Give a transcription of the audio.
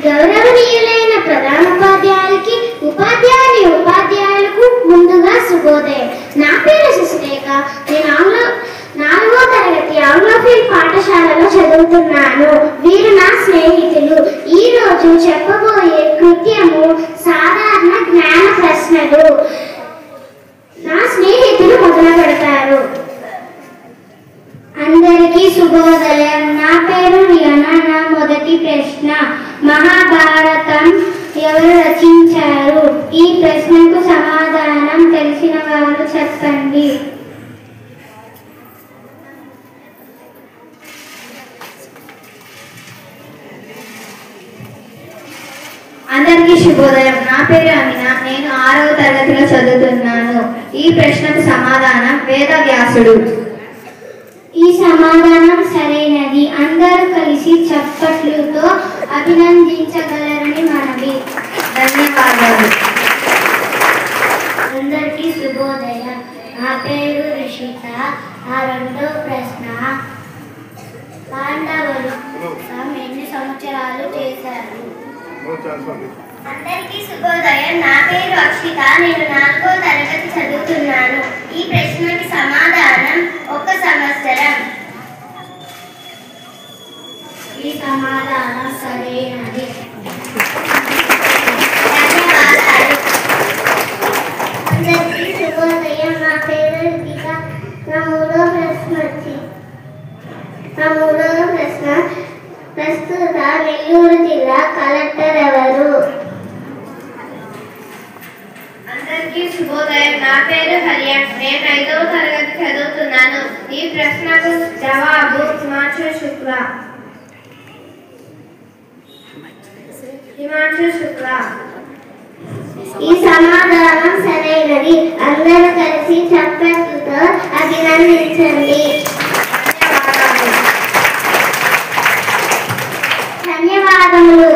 గౌరవనీయులైన ప్రధానోపాధ్యాయులకి ఉపాధ్యాయులకు ముందుగా శుభోదయం. నా పేరు శశిరేఖ. నేను 4వ తరగతి ఆంగ్లోఫిల్ పాఠశాలలో చదువుతున్నాను. వీరు నా స్నేహితులు. ఈ రోజు చెప్పబోయే కృత్యము సాధారణ జ్ఞాన ప్రశ్నలు. నా స్నేహితులు మొదలు పెడతారు. అందరికీ శుభోదయం. నా పేరు రియనా. నా మొదటి ప్రశ్న, మహాభారతం ఎవరు రచించారు? ఈ ప్రశ్నకు సమాధానం తెలిసిన వారు చెప్పండి. అందరికీ శుభోదయం. నా పేరు అమినా. నేను 6వ తరగతిలో చదువుతున్నాను. ఈ ప్రశ్నకు సమాధానం వేదవ్యాసుడు. ఈ సమాధానం సరైనది. అందరూ కలిసి చప్పట్లతో అభినందించగలరని మనవి. ధన్యవాదాలు. అందరికీ శుభోదయం. నా పేరు రిషిత. నా 2వ ప్రశ్న, పాండవులు ఎన్ని సంవత్సరాలు చేశారు? అందరికీ శుభోదయం. నా పేరు అక్షిత. నేను 4వ తరగతి చదువుతున్నాను. ఈ ప్రశ్నకి సమాధానం 1 సంవత్సరం. ఈ సమాధానం సరైనది. ధన్యవాదాలు. అందరికీ శుభోదయం. నా పేరు రితిక. నా 3వ ప్రశ్న, ప్రస్తుత నెల్లూరు జిల్లా కలెక్టర్ ఎవరు? అందరికీ శుభోదయం. నా పేరు హరియాణ్. నేను 5వ తరగతి చదువుతున్నాను. ఈ ప్రశ్నకు జవాబు హిమాంశు శుక్లా. ఈ సమాధానం సరైనది. అందరూ కలిసి చప్పట్లతో అభినందించండి. ధన్యవాదములు.